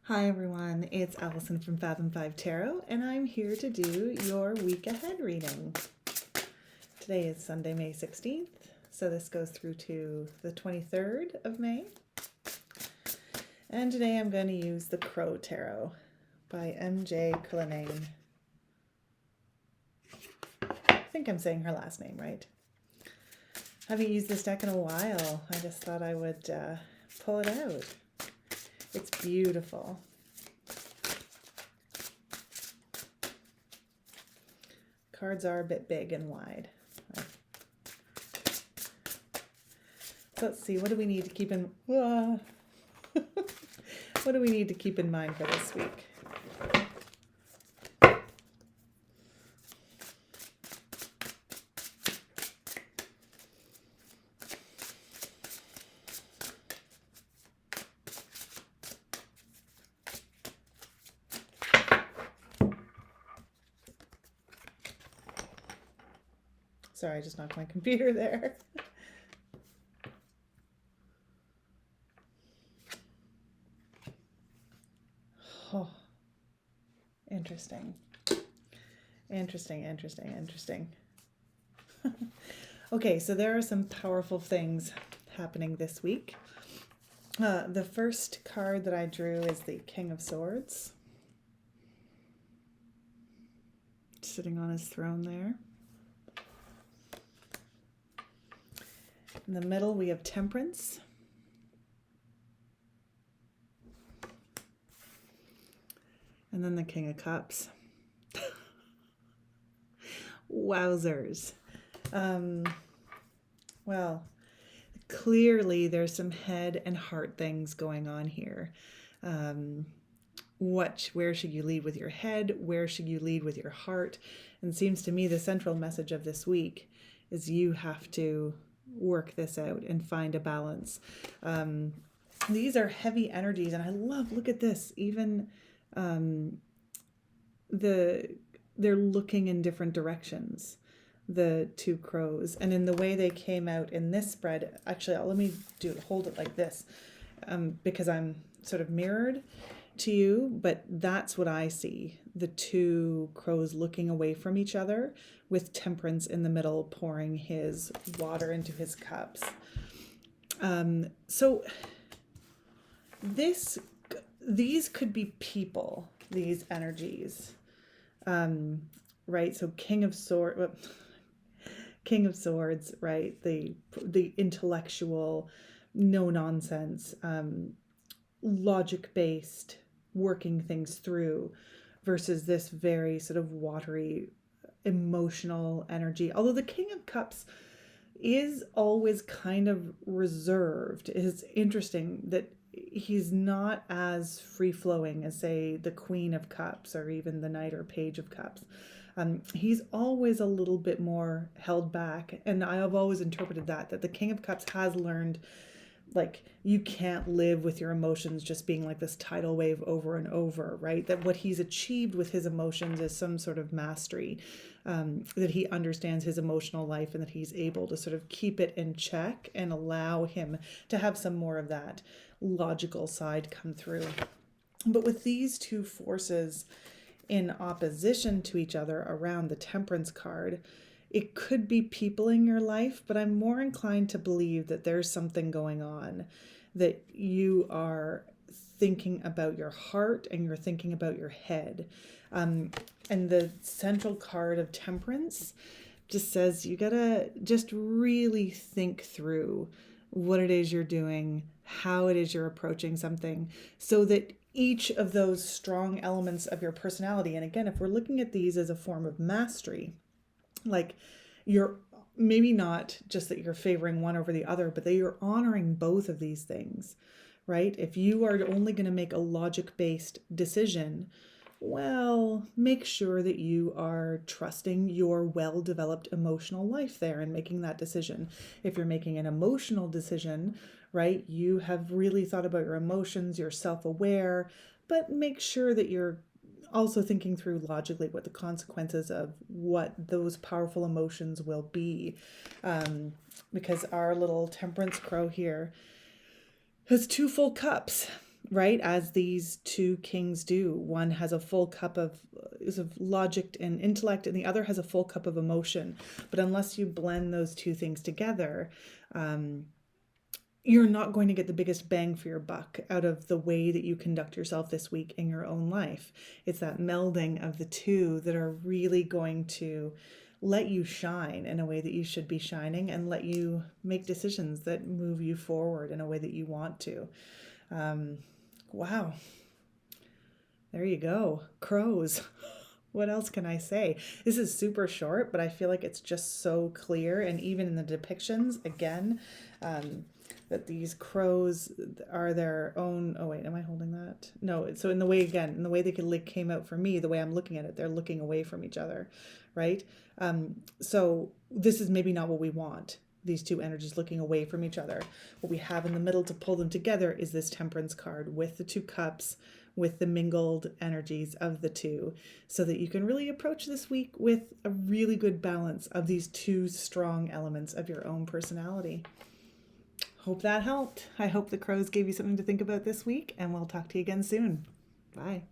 Hi everyone, it's Allison from Fathom 5 Tarot, and I'm here to do your week ahead reading. Today is Sunday, May 16th, so this goes through to the 23rd of May. And today I'm going to use the Crow Tarot by MJ Cullinane. I think I'm saying her last name right. I haven't used this deck in a while. I just thought I would pull it out. It's beautiful. Cards are a bit big and wide. So let's see, what do we need to keep in what do we need to keep in mind for this week? Sorry, I just knocked my computer there. Oh, interesting. Interesting. Okay, so there are some powerful things happening this week. The first card that I drew is the King of Swords, sitting on his throne there. In the middle, we have Temperance. And then the King of Cups. Wowzers. Well, clearly there's some head and heart things going on here. Where should you lead with your head? Where should you lead with your heart? And it seems to me the central message of this week is you have to work this out and find a balance. These are heavy energies, and I love, look at this, even they're looking in different directions, the two crows, and in the way they came out in this spread. Actually, let me hold it like this, because I'm sort of mirrored to you, but that's what I see, the two crows looking away from each other with Temperance in the middle pouring his water into his cups. So these could be people, these energies, right? So King of Swords, right? The intellectual, no nonsense, logic based, working things through, versus this very sort of watery, emotional energy. Although the King of Cups is always kind of reserved. It's interesting that he's not as free-flowing as, say, the Queen of Cups or even the Knight or Page of Cups. He's always a little bit more held back, and I have always interpreted that the King of Cups has learned, like, you can't live with your emotions just being like this tidal wave over and over, right? That what he's achieved with his emotions is some sort of mastery, that he understands his emotional life and that he's able to sort of keep it in check and allow him to have some more of that logical side come through. But with these two forces in opposition to each other around the Temperance card, it could be people in your life, but I'm more inclined to believe that there's something going on, that you are thinking about your heart and you're thinking about your head. And the central card of Temperance just says you gotta just really think through what it is you're doing, how it is you're approaching something, so that each of those strong elements of your personality, and again, if we're looking at these as a form of mastery, like, you're maybe not just that you're favoring one over the other, but that you're honoring both of these things, right? If you are only going to make a logic-based decision, well, make sure that you are trusting your well-developed emotional life there and making that decision. If you're making an emotional decision, right, you have really thought about your emotions, you're self-aware, but make sure that you're also thinking through logically what the consequences of what those powerful emotions will be. Because our little Temperance crow here has two full cups. right? As these two kings do. One has a full cup of logic and intellect, and the other has a full cup of emotion. But unless you blend those two things together, you're not going to get the biggest bang for your buck out of the way that you conduct yourself this week in your own life. It's that melding of the two that are really going to let you shine in a way that you should be shining, and let you make decisions that move you forward in a way that you want to. Wow. There you go. Crows. What else can I say? This is super short, but I feel like it's just so clear. And even in the depictions, again, that these crows are their own. Oh, wait, am I holding that? No. So in the way, again, in the way they came out for me, the way I'm looking at it, they're looking away from each other, right? So this is maybe not what we want. These two energies looking away from each other. What we have in the middle to pull them together is this Temperance card with the two cups, with the mingled energies of the two, so that you can really approach this week with a really good balance of these two strong elements of your own personality. Hope that helped. I hope the crows gave you something to think about this week, and we'll talk to you again soon. Bye.